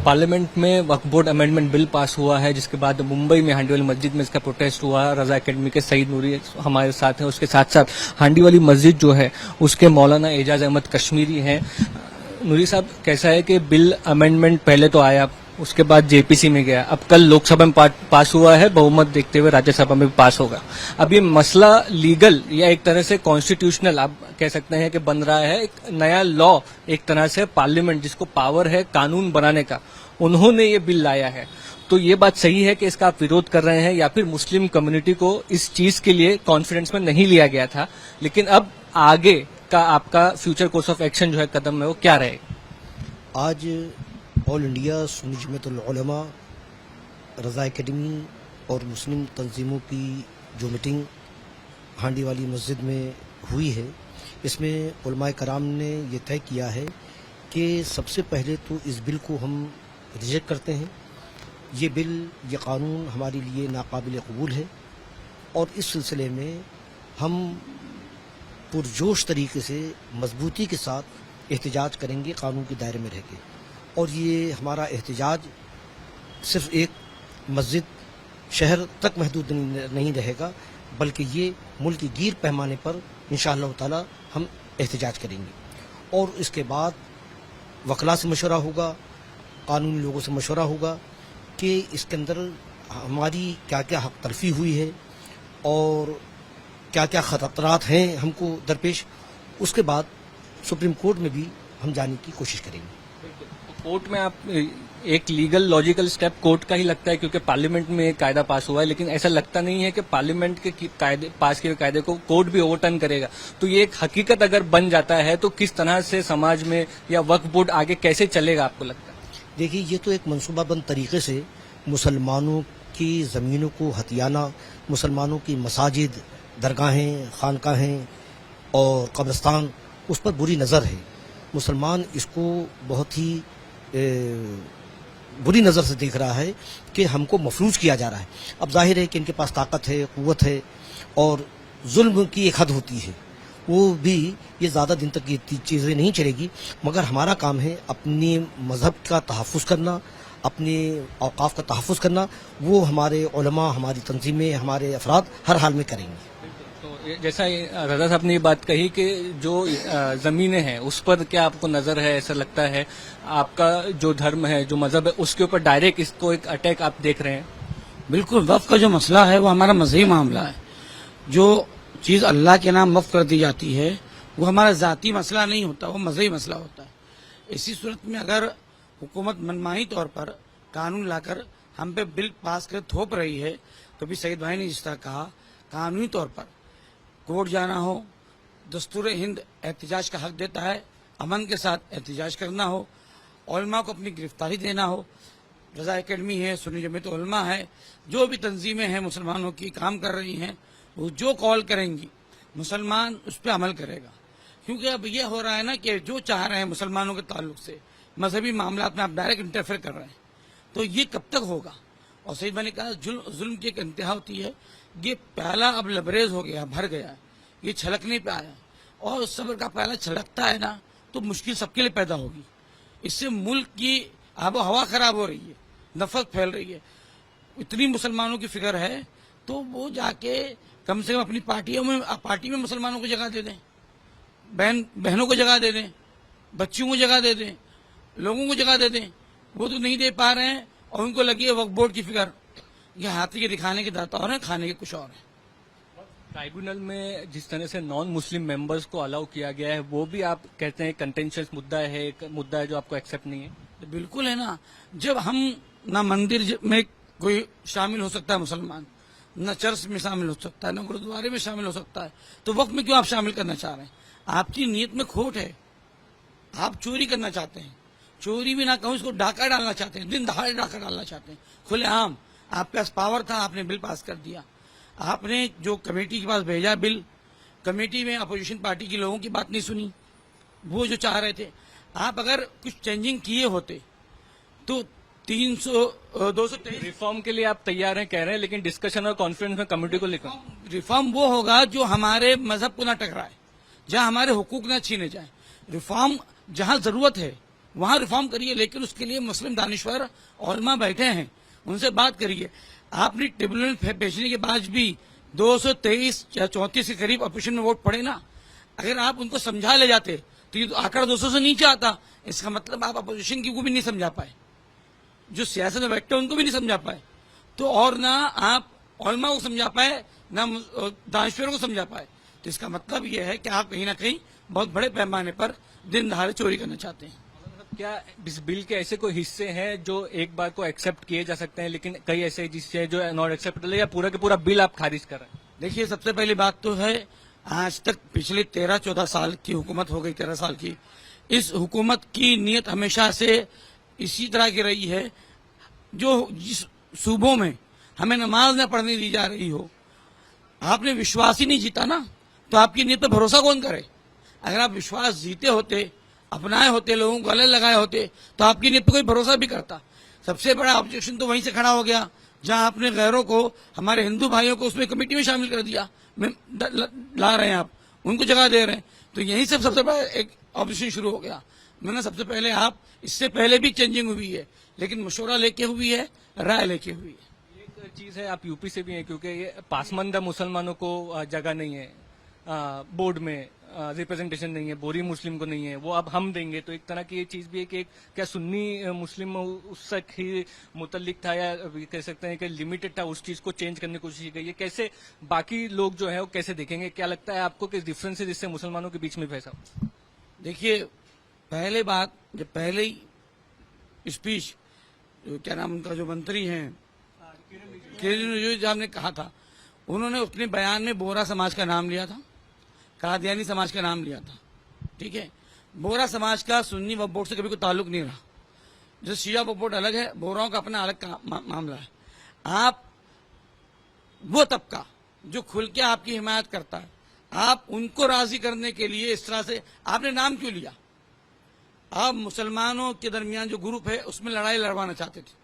Parliament में वक्फ board amendment bill pass हुआ है, जिसके बाद मुंबई में हांडी वाली मस्जिद में इसका प्रोटेस्ट हुआ। रजा एकेडमी के सईद नूरी हमारे साथ हैं, उसके साथ साथ हांडी वाली मस्जिद जो है उसके मौलाना एजाज अहमद कश्मीरी हैं। नूरी साहब, कैसा है कि बिल अमेंडमेंट पहले तो आया, उसके बाद जेपीसी में गया, अब कल लोकसभा में पास हुआ है, बहुमत देखते हुए राज्यसभा में भी पास होगा। अब ये मसला लीगल या एक तरह से कॉन्स्टिट्यूशनल आप कह सकते हैं कि बन रहा है, एक नया लॉ एक तरह से पार्लियामेंट जिसको पावर है कानून बनाने का, उन्होंने ये बिल लाया है। तो ये बात सही है कि इसका आप विरोध कर रहे हैं, या फिर मुस्लिम कम्युनिटी को इस चीज के लिए कॉन्फिडेंस में नहीं लिया गया था, लेकिन अब आगे का आपका फ्यूचर कोर्स ऑफ एक्शन जो है कदम है वो क्या रहेगा? आज ऑल इंडिया सुन्नी जमाअतुल उलमा, रजा एकेडमी और मुस्लिम तंजीमों की जो मीटिंग हांडी वाली मस्जिद में हुई है, इसमें उलमाए कराम ने ये तय किया है कि सबसे पहले तो इस बिल को हम रिजेक्ट करते हैं। ये बिल, ये कानून हमारे लिए नाकाबिल कबूल है और इस सिलसिले में हम पुरजोश तरीके से मजबूती के साथ एहतजाज करेंगे कानून के दायरे में रहकर। और ये हमारा एहतजाज सिर्फ एक मस्जिद शहर तक महदूद नहीं रहेगा, बल्कि ये मुल्क की गिर पैमाने पर इंशाअल्लाह ताला हम एहतजाज करेंगे। और इसके बाद वकला से मशवरा होगा, कानूनी लोगों से मशवरा होगा कि इसके अंदर हमारी क्या क्या हक तलफी हुई है और क्या क्या खतरात हैं हमको दरपेश। उसके बाद सुप्रीम कोर्ट में भी हम जाने की कोशिश करेंगे। कोर्ट में आप एक लीगल लॉजिकल स्टेप कोर्ट का ही लगता है, क्योंकि पार्लियामेंट में एक कायदा पास हुआ है, लेकिन ऐसा लगता नहीं है कि पार्लियामेंट के कायदे पास किए कायदे को कोर्ट भी ओवरटर्न करेगा। तो ये एक हकीकत अगर बन जाता है तो किस तरह से समाज में या वक्फ बोर्ड आगे कैसे चलेगा आपको लगता है? देखिए, ये तो एक मनसूबाबंद तरीके से मुसलमानों की ज़मीनों को हथियाना, मुसलमानों की मसाजिद, दरगाहें, खानकाहें और कब्रिस्तान, उस पर बुरी नज़र है। मुसलमान इसको बहुत ही बुरी नज़र से देख रहा है कि हमको मफलूज किया जा रहा है। अब जाहिर है कि इनके पास ताकत है, क़ुव्वत है और जुल्म की एक हद होती है, वो भी ये ज़्यादा दिन तक ये चीज़ें नहीं चलेगी। मगर हमारा काम है अपने मज़हब का तहफ़्फ़ुज़ करना, अपने औक़ाफ़ का तहफ़्फ़ुज़ करना। वो हमारे उलमा, हमारी तंजीमें, हमारे अफराद हर हाल में करेंगे। तो जैसा रजा साहब ने ये बात कही कि जो जमीनें हैं उस पर क्या आपको नजर है, ऐसा लगता है आपका जो धर्म है, जो मजहब है, उसके ऊपर डायरेक्ट इसको एक अटैक आप देख रहे हैं? बिल्कुल, वक्फ का जो मसला है वो हमारा मजहबी मामला है। जो चीज अल्लाह के नाम वक्फ कर दी जाती है वो हमारा जाती मसला नहीं होता, वो मजहबी मसला होता है। इसी सूरत में अगर हुकूमत मनमाही तौर पर कानून लाकर हम पे बिल पास कर थोप रही है, तो भी सईद भाई ने जिस तरह कहा, कानूनी तौर पर कोर्ट जाना हो, दस्तूर हिंद एहतजाज का हक देता है, अमन के साथ एहतजाज करना हो, उलमा को अपनी गिरफ्तारी देना हो, रजा एकेडमी है, सुन्नी जमाअतुल उलमा है, जो भी तंजीमें हैं मुसलमानों की काम कर रही हैं, वो जो कॉल करेंगी मुसलमान उस पर अमल करेगा। क्योंकि अब यह हो रहा है ना कि जो चाह रहे हैं मुसलमानों के ताल्लुक से मजहबी मामला में आप डायरेक्ट इंटरफेयर कर रहे हैं, तो ये कब तक होगा? और सईद भाई ने कहा जुल्म की एक इंतहा होती है। ये प्याला अब लबरेज हो गया, भर गया, ये छलकने पे आया, और सब्र का प्याला छलकता है ना तो मुश्किल सबके लिए पैदा होगी। इससे मुल्क की आबो हवा खराब हो रही है, नफरत फैल रही है। इतनी मुसलमानों की फिक्र है तो वो जाके कम से कम अपनी पार्टी में मुसलमानों को जगह दे दें, बहनों को जगह दे दें, बच्चियों को जगह दे दें, लोगों को जगह दे दें। वो तो नहीं दे पा रहे हैं और उनको लगी है वक्फ बोर्ड की फिक्र। ये हाथी के दिखाने के दाता और है, खाने के कुछ और है। ट्राइब्यूनल में जिस तरह से नॉन मुस्लिम मेंबर्स को अलाउ किया गया है, वो भी आप कहते हैं कंटेंशियस मुद्दा है, एक मुद्दा है जो आपको एक्सेप्ट नहीं है? तो बिल्कुल है ना। जब हम ना मंदिर में कोई शामिल हो सकता है मुसलमान, न चर्च में शामिल हो सकता है, न गुरुद्वारे में शामिल हो सकता है, तो वक्त में क्यों आप शामिल करना चाह रहे हैं? आपकी नीयत में खोट है। आप चोरी करना चाहते हैं, चोरी भी ना कहूं, इसको डाका डालना चाहते हैं, दिन दहाड़े डाका डालना चाहते हैं खुलेआम। आपके पास पावर था, आपने बिल पास कर दिया। आपने जो कमेटी के पास भेजा बिल, कमेटी में अपोजिशन पार्टी के लोगों की बात नहीं सुनी, वो जो चाह रहे थे। आप अगर कुछ चेंजिंग किए होते तो 223 रिफॉर्म के लिए आप तैयार हैं कह रहे हैं, लेकिन डिस्कशन और कॉन्फ्रेंस में कमेटी को लेकर रिफॉर्म वो होगा जो हमारे मजहब को ना टकराए, जहां हमारे हुकूक ना छीने जाए। रिफॉर्म जहां जरूरत है वहां रिफॉर्म करिए, लेकिन उसके लिए मुस्लिम दानिश्वर उलमा बैठे हैं, उनसे बात करिए। आपने ट्रिब्यूनल भेजने के बाद भी 223 या 34 के करीब अपोजिशन में वोट पड़े ना, अगर आप उनको समझा ले जाते तो ये तो आंकड़ा 200 से नीचे आता। इसका मतलब आप अपोजिशन की को भी नहीं समझा पाए, जो सियासत में बैठे उनको भी नहीं समझा पाए, तो और ना आप उलमा को समझा पाए, ना दानिश्वरों को समझा पाए। तो इसका मतलब यह है कि आप कहीं ना कहीं बहुत बड़े पैमाने पर दिन दहाड़े चोरी करना चाहते हैं। क्या इस बिल के ऐसे कोई हिस्से हैं जो एक बार को एक्सेप्ट किए जा सकते हैं, लेकिन कई ऐसे जिससे जो नॉट एक्सेप्टेबल है, या पूरा के पूरा बिल आप खारिज कर रहे हैं? देखिए, सबसे पहली बात तो है, आज तक पिछले 13-14 साल की हुकूमत हो गई, 13 साल की। इस हुकूमत की नीयत हमेशा से इसी तरह की रही है, जो जिस सूबों में हमें नमाज न पढ़ने दी जा रही हो, आपने विश्वास ही नहीं जीता ना, तो आपकी नीयत पर भरोसा कौन करे? अगर आप विश्वास जीते होते, अपनाए होते, लोगों को गले लगाए होते, तो आपकी नीयत पर कोई भरोसा भी करता। सबसे बड़ा ऑब्जेक्शन तो वहीं से खड़ा हो गया जहां आपने गैरों को, हमारे हिंदू भाइयों को उसमें कमेटी में शामिल कर दिया, ला रहे हैं आप, उनको जगह दे रहे हैं। तो यही सब सबसे बड़ा एक ऑब्जेक्शन शुरू हो गया। मैंने सबसे पहले, आप इससे पहले भी चेंजिंग हुई है, लेकिन मशवरा लेके हुई है, राय लेके हुई है। एक चीज है, आप यूपी से भी हैं, क्योंकि ये पासमंदा मुसलमानों को जगह नहीं है बोर्ड में, रिप्रेजेंटेशन नहीं है, बोरी मुस्लिम को नहीं है, वो अब हम देंगे। तो एक तरह की ये चीज भी है कि क्या सुन्नी मुस्लिम उस तक ही मुतल्लिक था, या कह सकते हैं कि लिमिटेड था, उस चीज को चेंज करने की कोशिश की गई है। कैसे बाकी लोग जो है वो कैसे देखेंगे? क्या लगता है आपको कि डिफरेंस है जिससे मुसलमानों के बीच में फैसा? देखिए, पहले बात, जब पहले ही स्पीच, क्या नाम उनका, जो मंत्री हैं किरण रिजिजू साहब ने कहा था, उन्होंने अपने बयान में बोहरा समाज का नाम लिया था, कादियानी समाज का नाम लिया था। ठीक है, बोहरा समाज का सुन्नी वक्फ बोर्ड से कभी कोई ताल्लुक नहीं रहा। जो शिया वक्फ बोर्ड अलग है, बोहराओं का अपना अलग मामला है। आप वो तबका जो खुल के आपकी हिमायत करता है, आप उनको राजी करने के लिए इस तरह से आपने नाम क्यों लिया? आप मुसलमानों के दरमियान जो ग्रुप है उसमें लड़ाई लड़वाना चाहते थे,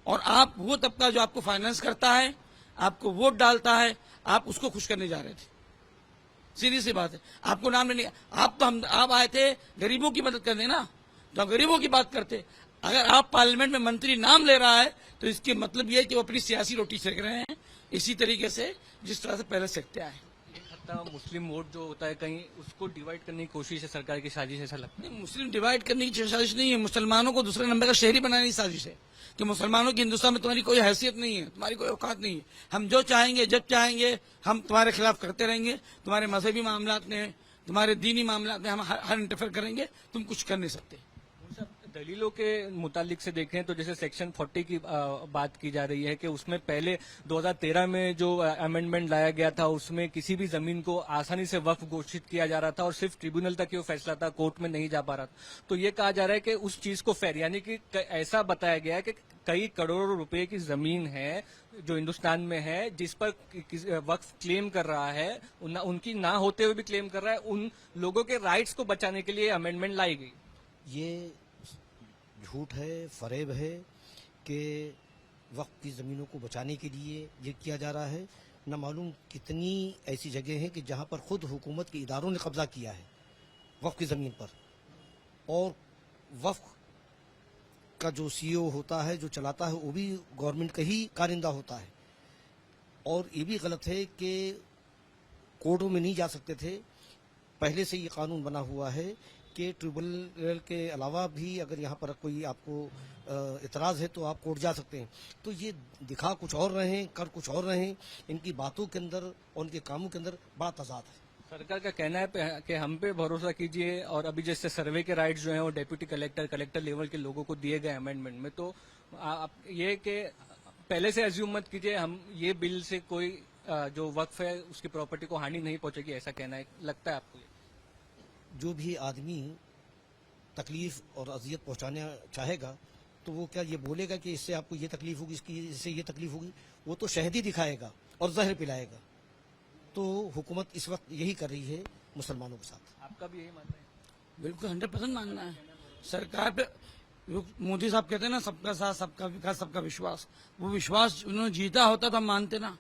और आप वो तबका जो आपको फाइनेंस करता है, आपको वोट डालता है, आप उसको खुश करने जा रहे थे। सीधी सी बात है, आपको नाम लेने, आप आए थे गरीबों की मदद करने ना, तो आप गरीबों की बात करते। अगर आप पार्लियामेंट में मंत्री नाम ले रहा है, तो इसके मतलब यह है कि वो अपनी सियासी रोटी सेक रहे हैं, इसी तरीके से जिस तरह से पहले सेकते आए। मुस्लिम वोट जो होता है, कहीं उसको डिवाइड करने की कोशिश है सरकार की साजिश, ऐसा लगता है? नहीं, मुस्लिम डिवाइड करने की साजिश नहीं है, मुसलमानों को दूसरे नंबर का शहरी बनाने की साजिश है, कि मुसलमानों की हिंदुस्तान में तुम्हारी कोई हैसियत नहीं है, तुम्हारी कोई औकात नहीं है, हम जो चाहेंगे जब चाहेंगे हम तुम्हारे खिलाफ करते रहेंगे, तुम्हारे मजहबी मामलात में, तुम्हारे दीनी मामलात में हम हर इंटरफेयर करेंगे, तुम कुछ कर नहीं सकते। दलीलों के मुतालिक से देखें तो जैसे सेक्शन 40 की बात की जा रही है कि उसमें पहले 2013 में जो अमेंडमेंट लाया गया था, उसमें किसी भी जमीन को आसानी से वक्फ घोषित किया जा रहा था, और सिर्फ ट्रिब्यूनल तक ही वो फैसला था, कोर्ट में नहीं जा पा रहा था। तो ये कहा जा रहा है कि उस चीज को फेर, यानी कि ऐसा बताया गया है कि कई करोड़ों रुपए की जमीन है जो हिंदुस्तान में है, जिस पर वक्फ क्लेम कर रहा है, उनकी ना होते हुए भी क्लेम कर रहा है, उन लोगों के राइट्स को बचाने के लिए अमेंडमेंट लाई गई। ये झूठ है, फरेब है कि वक्त की ज़मीनों को बचाने के लिए ये किया जा रहा है। न मालूम कितनी ऐसी जगह हैं कि जहां पर खुद हुकूमत के इदारों ने कब्जा किया है वक्त की ज़मीन पर, और वक्त का जो सीईओ होता है, जो चलाता है, वो भी गवर्नमेंट का ही कारिंदा होता है। और ये भी गलत है कि कोर्टों में नहीं जा सकते थे, पहले से ये कानून बना हुआ है कि ट्रिब्यूनल के अलावा भी अगर यहाँ पर कोई आपको इतराज़ है तो आप कोर्ट जा सकते हैं। तो ये दिखा कुछ और रहे हैं, कर कुछ और रहे हैं, इनकी बातों के अंदर और उनके कामों के अंदर बड़ा तजाद है। सरकार का कहना है कि हम पे भरोसा कीजिए, और अभी जैसे सर्वे के राइट्स जो हैं वो डेप्यूटी कलेक्टर लेवल के लोगों को दिए गए अमेंडमेंट में, तो आप ये कि पहले से अज्यूम मत कीजिए हम ये बिल से कोई जो वक्फ है उसकी प्रॉपर्टी को हानि नहीं पहुंचेगी, ऐसा कहना है, लगता है आपको? जो भी आदमी तकलीफ और अजियत पहुंचाना चाहेगा तो वो क्या ये बोलेगा कि इससे आपको ये तकलीफ होगी, इससे ये तकलीफ होगी? वो तो शहद ही दिखाएगा और जहर पिलाएगा। तो हुकूमत इस वक्त यही कर रही है मुसलमानों के साथ। आपका भी यही मानना है? बिल्कुल 100% मानना है। सरकार पे मोदी साहब कहते हैं ना, सबका साथ, सबका विकास, सबका विश्वास। वो विश्वास उन्होंने जीता होता तो हम मानते ना।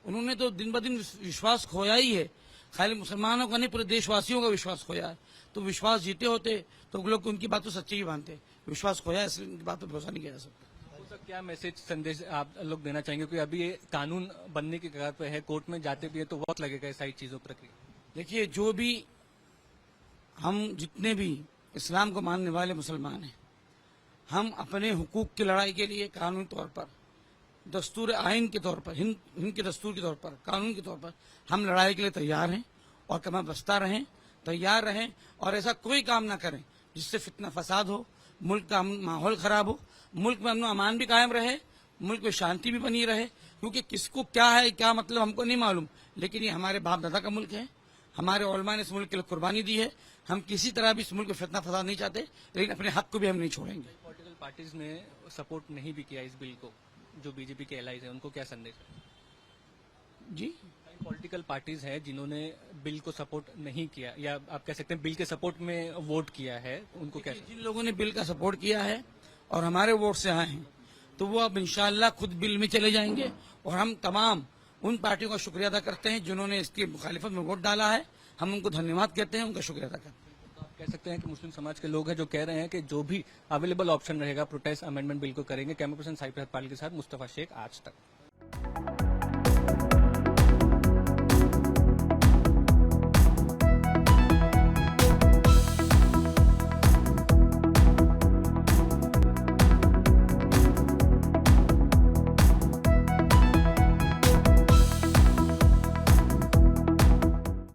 उन्होंने तो दिन ब दिन विश्वास खोया ही है। खाली मुसलमानों का नहीं पूरे देशवासियों का विश्वास खोया है। तो विश्वास जीते होते तो लोग उनकी बात तो सच्ची ही मानते, विश्वास खोया इसलिए उनकी बात पर भरोसा नहीं किया जा सकता। तो सर क्या मैसेज संदेश आप लोग देना चाहेंगे, क्योंकि अभी ये कानून बनने की कगार पे है, कोर्ट में जाते भी है तो वक्त लगेगा इस सारी चीजों प्रक्रिया। देखिए, जो भी हम जितने भी इस्लाम को मानने वाले मुसलमान हैं, हम अपने हुकूक की लड़ाई के लिए कानूनी तौर पर, दस्तूर आइन के तौर पर, हिंद के दस्तूर के तौर पर, कानून के तौर पर हम लड़ाई के लिए तैयार हैं और कमा बस्ता रहें, तैयार रहें और ऐसा कोई काम ना करें जिससे फितना फसाद हो, मुल्क का माहौल खराब हो, मुल्क में अमन अमान भी कायम रहे, मुल्क में शांति भी बनी रहे। क्योंकि किसको क्या है क्या मतलब हमको नहीं मालूम, लेकिन ये हमारे बाप दादा का मुल्क है, हमारे उलमा ने इस मुल्क के लिए कुर्बानी दी है। हम किसी तरह भी इस मुल्क में फितना फसाद नहीं चाहते, लेकिन अपने हक को भी हम नहीं छोड़ेंगे। पॉलिटिकल पार्टीज ने सपोर्ट नहीं भी किया इस बिल को, जो बीजेपी के एलाइज है, उनको क्या संदेश है? जी, पॉलिटिकल पार्टीज हैं जिन्होंने बिल को सपोर्ट नहीं किया, या आप कह सकते हैं बिल के सपोर्ट में वोट किया है, उनको क्या? जिन लोगों ने बिल का सपोर्ट किया है और हमारे वोट से आए हैं, तो वो अब इंशाअल्लाह खुद बिल में चले जाएंगे। और हम तमाम उन पार्टियों का शुक्रिया अदा करते हैं जिन्होंने इसकी मुखालिफत में वोट डाला है, हम उनको धन्यवाद कहते हैं, उनका शुक्रिया अदा करते हैं। तो आप कह सकते हैं कि मुस्लिम समाज के लोग हैं जो कह रहे हैं कि जो भी अवेलेबल ऑप्शन रहेगा प्रोटेस्ट अमेंडमेंट बिल को करेंगे। कैमरा पर्सन साइफर पाल के साथ मुस्तफा शेख, आज तक।